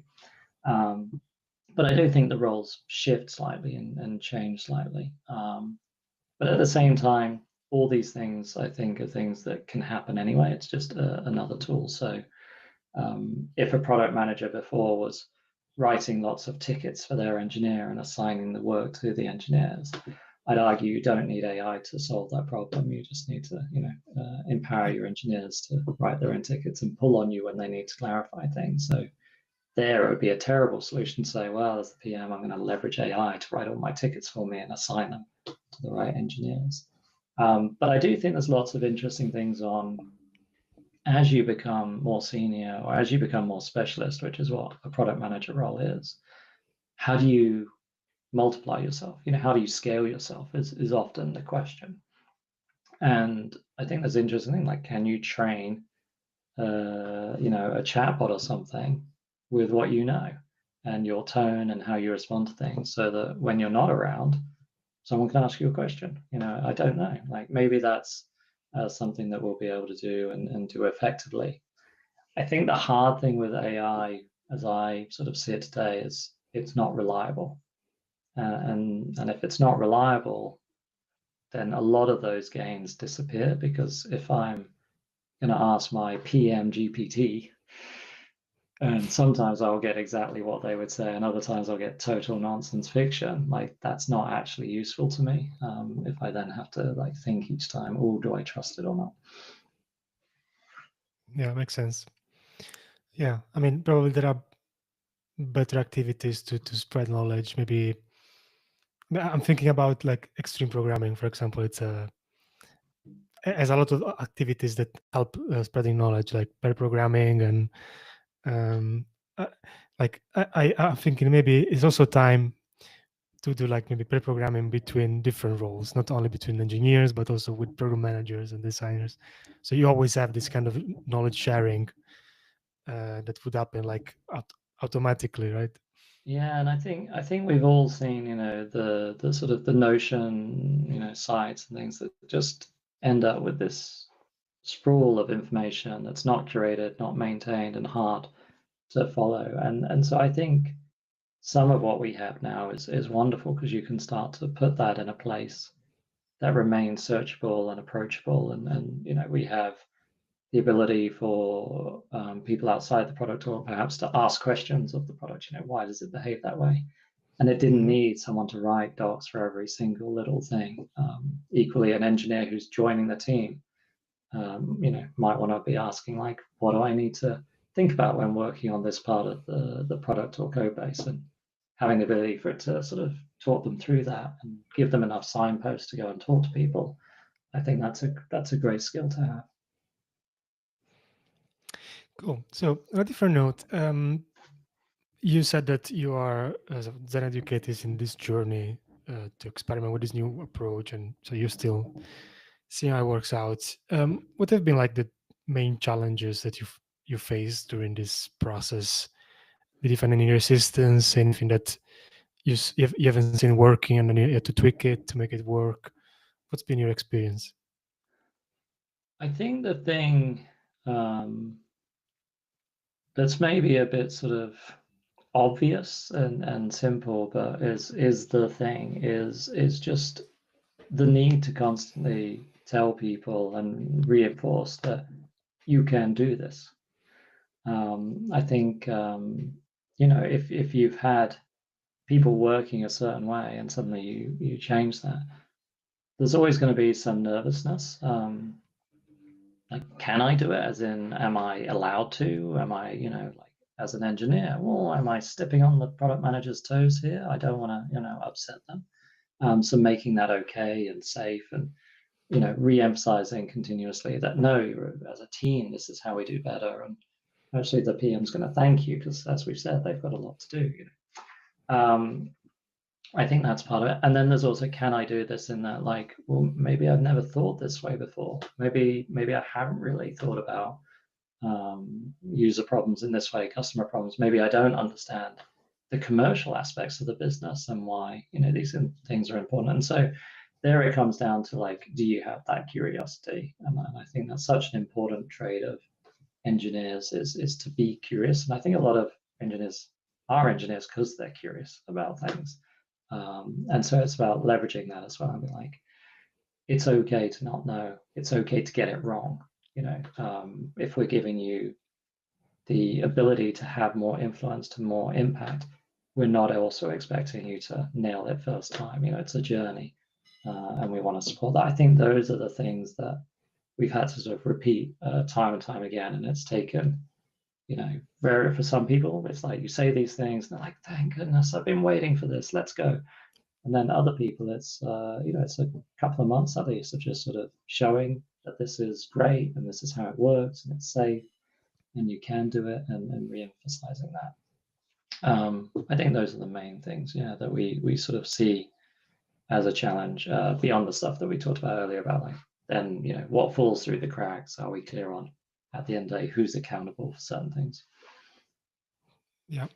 [SPEAKER 2] But I do think the roles shift slightly and change slightly. But at the same time, all these things, I think, are things that can happen anyway. It's just another tool. So if a product manager before was writing lots of tickets for their engineer and assigning the work to the engineers, I'd argue you don't need AI to solve that problem. You just need to, empower your engineers to write their own tickets and pull on you when they need to clarify things. So there, it would be a terrible solution to say, well, as the PM, I'm going to leverage AI to write all my tickets for me and assign them to the right engineers. But I do think there's lots of interesting things on as you become more senior or as you become more specialist, which is what a product manager role is. How do you multiply yourself? How do you scale yourself is often the question. And I think that's interesting. Like, can you train, a chatbot or something with what you know and your tone and how you respond to things, so that when you're not around, someone can ask you a question. I don't know. Like, maybe that's something that we'll be able to do and do effectively. I think the hard thing with AI, as I sort of see it today, is it's not reliable. And if it's not reliable, then a lot of those gains disappear, because if I'm going to ask my PM GPT, and sometimes I'll get exactly what they would say, and other times I'll get total nonsense fiction. Like, that's not actually useful to me. If I then have to think each time, oh, do I trust it or not?
[SPEAKER 1] Yeah, makes sense. Yeah, I mean, probably there are better activities to spread knowledge. Maybe I'm thinking about like extreme programming, for example. It's has a lot of activities that help spreading knowledge, like pair programming and um, I'm thinking maybe it's also time to do like maybe pair programming between different roles, not only between engineers but also with program managers and designers. So you always have this kind of knowledge sharing that would happen like automatically, right?
[SPEAKER 2] Yeah, and I think we've all seen, the sort of the Notion, sites and things that just end up with this sprawl of information that's not curated, not maintained, and hard to follow. And so I think some of what we have now is wonderful, because you can start to put that in a place that remains searchable and approachable, and we have the ability for people outside the product, or perhaps to ask questions of the product. Why does it behave that way? And it didn't need someone to write docs for every single little thing. Equally, an engineer who's joining the team, might want to be asking, like, what do I need to think about when working on this part of the product or code base, and having the ability for it to sort of talk them through that and give them enough signposts to go and talk to people. I think that's a great skill to have.
[SPEAKER 1] Cool. So on a different note, you said that you are, as a Zen Educate, is in this journey to experiment with this new approach, and so you're still seeing how it works out. What have been like the main challenges that you faced during this process? Did you find any resistance, anything that you haven't seen working, and then you had to tweak it to make it work? What's been your experience?
[SPEAKER 2] I think the thing that's maybe a bit sort of obvious and simple, but is the thing is just the need to constantly tell people and reinforce that you can do this. I think if you've had people working a certain way and suddenly you change that, there's always going to be some nervousness. Like, can I do it? As in, am I allowed to? Am I, like, as an engineer, well, am I stepping on the product manager's toes here? I don't want to, upset them. So making that okay and safe, and re-emphasizing continuously that no, as a team, this is how we do better. And actually, the PM's going to thank you, because, as we've said, they've got a lot to do. Um, I think that's part of it. And then there's also, can I do this in that, like, well, maybe I've never thought this way before. Maybe I haven't really thought about user problems in this way, customer problems. Maybe I don't understand the commercial aspects of the business and why, these things are important. And so there it comes down to, like, do you have that curiosity? And I think that's such an important trait of engineers, is to be curious. And I think a lot of engineers are engineers because they're curious about things. And so it's about leveraging that as well. I mean, like, it's okay to not know. It's okay to get it wrong. If we're giving you the ability to have more influence, to more impact, we're not also expecting you to nail it first time. It's a journey, and we want to support that. I think those are the things that we've had to sort of repeat time and time again, and it's taken, for some people, it's like you say these things, and they're like, "Thank goodness, I've been waiting for this. Let's go." And then other people, it's it's a couple of months at least of just sort of showing that this is great and this is how it works and it's safe and you can do it, and re-emphasizing that. I think those are the main things, that we sort of see as a challenge, beyond the stuff that we talked about earlier about, like, then what falls through the cracks. Are we clear on, at the end of the day, who's accountable for certain things?
[SPEAKER 1] Yeah.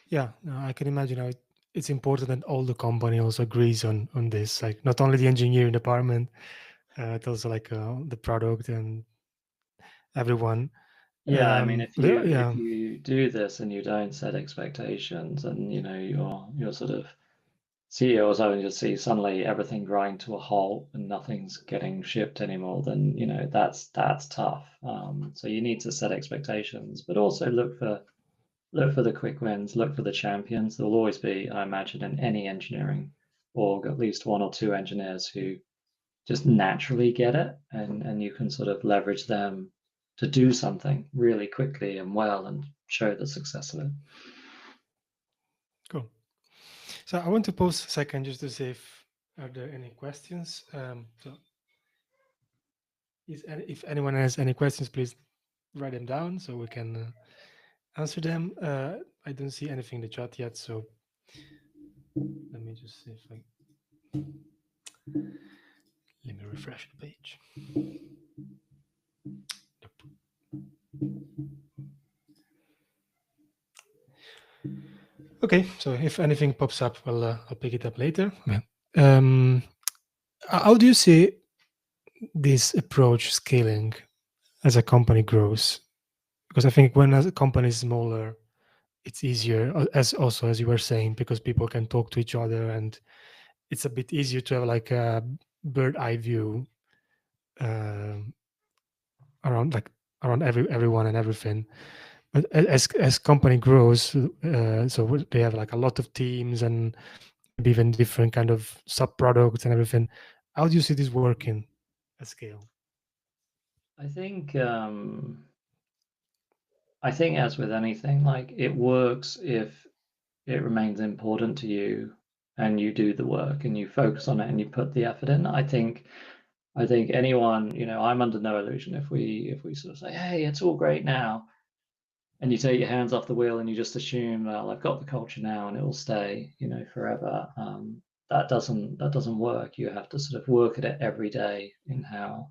[SPEAKER 1] Yeah, no, I can imagine how it's important that all the company also agrees on this. Like not only the engineering department, it's also like the product and everyone.
[SPEAKER 2] Yeah, I mean, if you
[SPEAKER 1] Yeah,
[SPEAKER 2] if you do this and you don't set expectations, and you're sort of CEOs only to see suddenly everything grind to a halt and nothing's getting shipped anymore, then that's tough. So you need to set expectations, but also look for the quick wins, look for the champions. There will always be, I imagine, in any engineering org, at least one or two engineers who just naturally get it, and you can sort of leverage them to do something really quickly and well and show the success of it.
[SPEAKER 1] cool. So I want to pause a second just to see if are there any questions. So if anyone has any questions, please write them down so we can answer them. I don't see anything in the chat yet, so let me just see if I let me refresh the page. Nope. Okay, so if anything pops up, I'll pick it up later. Yeah. How do you see this approach scaling as a company grows? Because I think when a company is smaller, it's easier, as also as you were saying, because people can talk to each other, and it's a bit easier to have like a bird eye view um around like around everyone and everything. But as company grows, so they have like a lot of teams and maybe even different kind of sub products and everything. How do you see this working at scale?
[SPEAKER 2] I think as with anything, like, it works if it remains important to you and you do the work and you focus on it and you put the effort in. I think anyone, I'm under no illusion if we sort of say, hey, it's all great now, and you take your hands off the wheel and you just assume, well, I've got the culture now and it will stay, forever. That doesn't work. You have to sort of work at it every day in how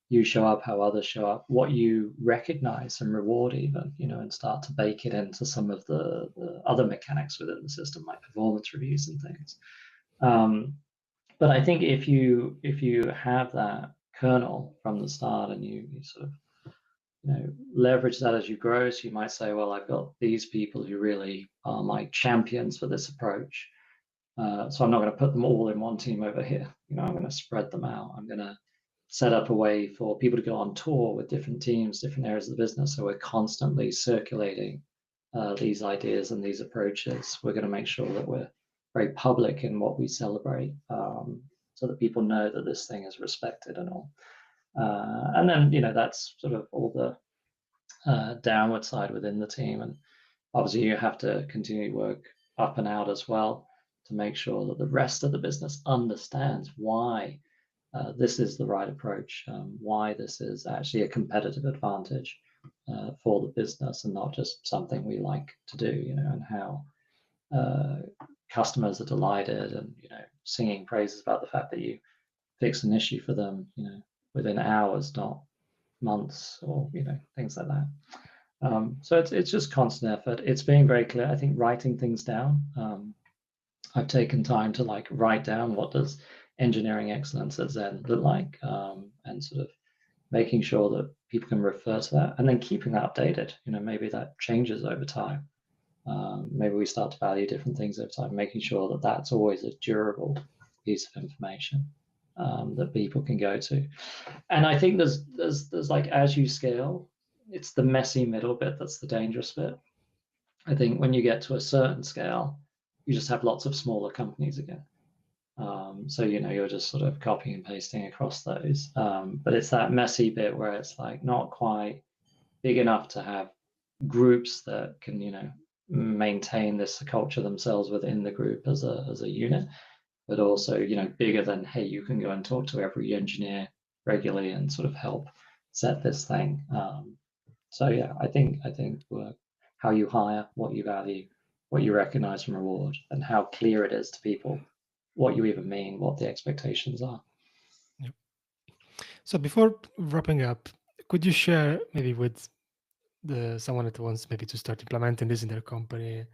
[SPEAKER 2] you show up, how others show up, what you recognize and reward even, and start to bake it into some of the other mechanics within the system, like performance reviews and things. But I think if you have that kernel from the start, and you sort of leverage that as you grow. So you might say, well, I've got these people who really are my champions for this approach. So I'm not going to put them all in one team over here. I'm going to spread them out. I'm going to set up a way for people to go on tour with different teams, different areas of the business. So we're constantly circulating these ideas and these approaches. We're going to make sure that we're very public in what we celebrate, so that people know that this thing is respected and all. And then, that's sort of all the downward side within the team. And obviously, you have to continue to work up and out as well to make sure that the rest of the business understands why this is the right approach, why this is actually a competitive advantage for the business and not just something we like to do, and how customers are delighted and, singing praises about the fact that you fix an issue for them, within hours, not months, or things like that. So it's just constant effort. It's being very clear. I think writing things down. I've taken time to like write down what does engineering excellence at Zen look like, and sort of making sure that people can refer to that, and then keeping that updated. Maybe that changes over time. Maybe we start to value different things over time, making sure that that's always a durable piece of information that people can go to. And I think there's like, as you scale, it's the messy middle bit that's the dangerous bit. I think when you get to a certain scale, you just have lots of smaller companies again. So you're just sort of copying and pasting across those. But it's that messy bit where it's like not quite big enough to have groups that can maintain this culture themselves within the group as a unit, but also bigger than, hey, you can go and talk to every engineer regularly and sort of help set this thing. So yeah, I think how you hire, what you value, what you recognize and reward, and how clear it is to people what you even mean, what the expectations are.
[SPEAKER 1] Yep. So before wrapping up, could you share maybe with someone that wants maybe to start implementing this in their company,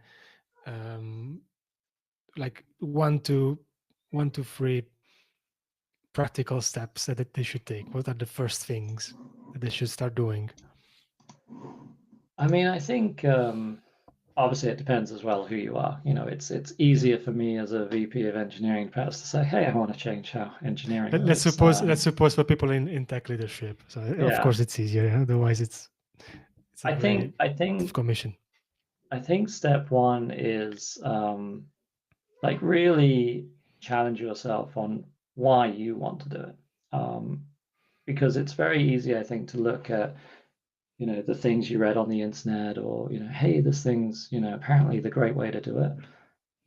[SPEAKER 1] like one to three practical steps that they should take? What are the first things that they should start doing?
[SPEAKER 2] I mean, I think obviously it depends as well who you are. It's easier for me as a VP of engineering perhaps to say, hey, I want to change how engineering
[SPEAKER 1] Let's
[SPEAKER 2] works.
[SPEAKER 1] suppose for people in tech leadership. So of
[SPEAKER 2] Yeah,
[SPEAKER 1] course it's easier. Otherwise it's a
[SPEAKER 2] I
[SPEAKER 1] very
[SPEAKER 2] think I think
[SPEAKER 1] difficult mission.
[SPEAKER 2] I think step one is like really challenge yourself on why you want to do it. Because it's very easy, I think, to look at the things you read on the internet, or hey, this thing's apparently the great way to do it.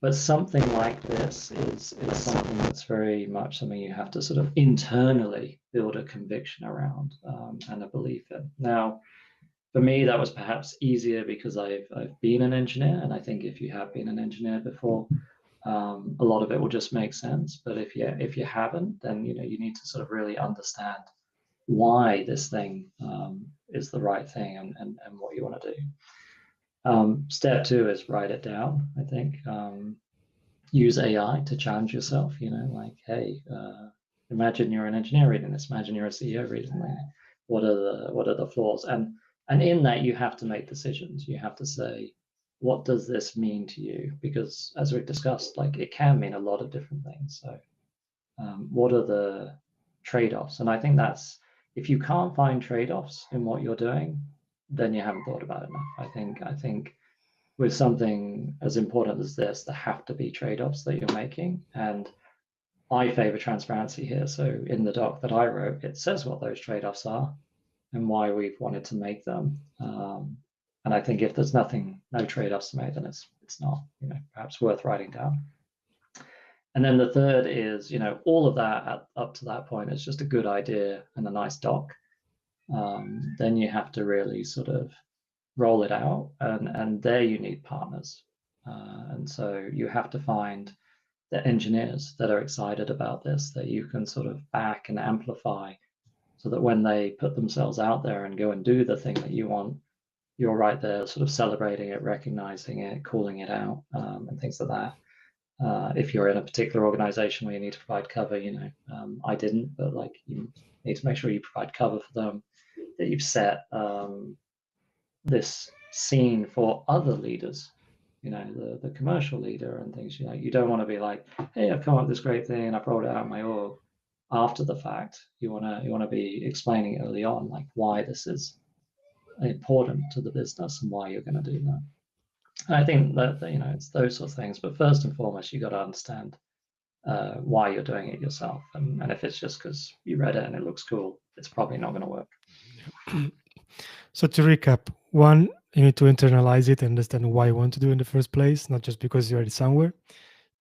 [SPEAKER 2] But something like this is something that's very much something you have to sort of internally build a conviction around, and a belief in. Now, for me, that was perhaps easier because I've been an engineer, and I think if you have been an engineer before, a lot of it will just make sense. But if you haven't, then you need to sort of really understand why this thing is the right thing, and what you want to do. Step two is write it down. I think use AI to challenge yourself. Like, hey, imagine you're an engineer reading this. Imagine you're a CEO reading that. What are the flaws? And in that, you have to make decisions. You have to say, what does this mean to you? Because as we've discussed, like, it can mean a lot of different things. So what are the trade-offs? And I think that's, if you can't find trade-offs in what you're doing, then you haven't thought about it enough. I think with something as important as this, there have to be trade-offs that you're making. And I favor transparency here. So in the doc that I wrote, it says what those trade-offs are and why we've wanted to make them. And I think if there's no trade-offs to make, then it's not, perhaps worth writing down. And then the third is, all of that up to that point is just a good idea and a nice doc. Then you have to really sort of roll it out, and there you need partners. And so you have to find the engineers that are excited about this, that you can sort of back and amplify, so that when they put themselves out there and go and do the thing that you want, you're right there sort of celebrating it, recognizing it, calling it out, and things like that. If you're in a particular organization where you need to provide cover, I didn't, but like, you need to make sure you provide cover for them, that you've set this scene for other leaders, the commercial leader and things. You don't want to be like, hey, I've come up with this great thing and I've rolled it out in my org after the fact. You want to be explaining early on, like, why this is important to the business and why you're going to do that. And I think that it's those sorts of things. But first and foremost, you got to understand why you're doing it yourself. And if it's just because you read it and it looks cool, it's probably not going to work.
[SPEAKER 1] So to recap, one, you need to internalize it and understand why you want to do it in the first place, not just because you read it somewhere.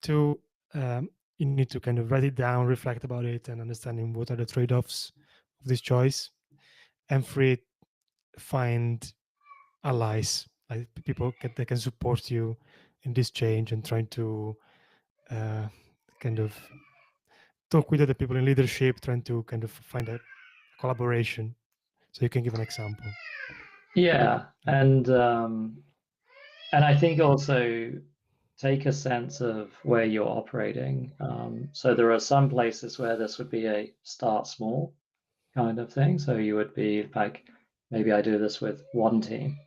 [SPEAKER 1] Two, you need to kind of write it down, reflect about it, and understanding what are the trade-offs of this choice. And three, find allies, like people that can support you in this change and trying to kind of talk with other people in leadership, trying to kind of find a collaboration. So you can give an example.
[SPEAKER 2] Yeah, and I think also take a sense of where you're operating. So there are some places where this would be a start small kind of thing. So you would be like, maybe I do this with one team,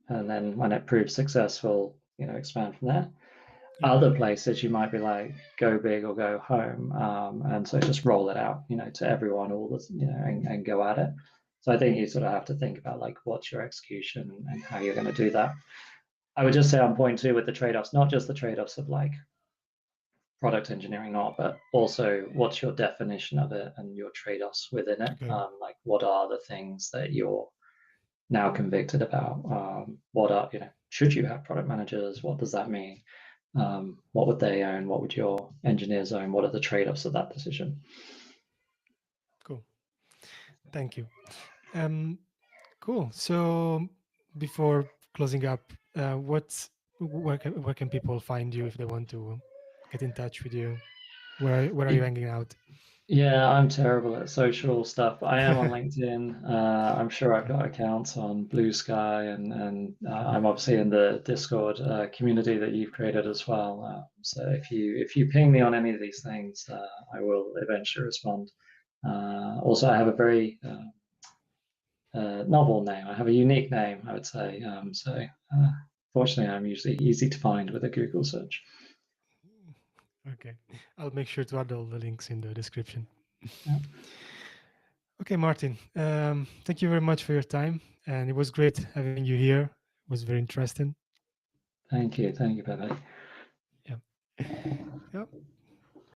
[SPEAKER 2] and then when it proves successful, expand from there.
[SPEAKER 1] Yeah.
[SPEAKER 2] Other places you might be like, go big or go home, and so just roll it out, to everyone, all this, and go at it. So I think you sort of have to think about like what's your execution and how you're going to do that. I would just say on point two with the trade-offs, not just the trade-offs of like product engineering, not, but also what's your definition of it and your trade-offs within it.
[SPEAKER 1] Okay.
[SPEAKER 2] Like what are the things that you're now convicted about? What are, should you have product managers? What does that mean? What would they own? What would your engineers own? What are the trade-offs of that decision?
[SPEAKER 1] Cool. Thank you. Cool. So before closing up, where can people find you if they want to get in touch with you? Where are you hanging out?
[SPEAKER 2] Yeah, I'm terrible at social stuff. I am on LinkedIn. I'm sure I've got accounts on Blue Sky, and I'm obviously in the Discord community that you've created as well. So if you ping me on any of these things, I will eventually respond. Also, I have a very novel name. I have a unique name, I would say. Fortunately, I'm usually easy to find with a Google search.
[SPEAKER 1] Okay. I'll make sure to add all the links in the description.
[SPEAKER 2] Yeah.
[SPEAKER 1] Okay, Martin. Thank you very much for your time, and it was great having you here. It was very interesting.
[SPEAKER 2] Thank you, Pepe.
[SPEAKER 1] Yeah. Yeah.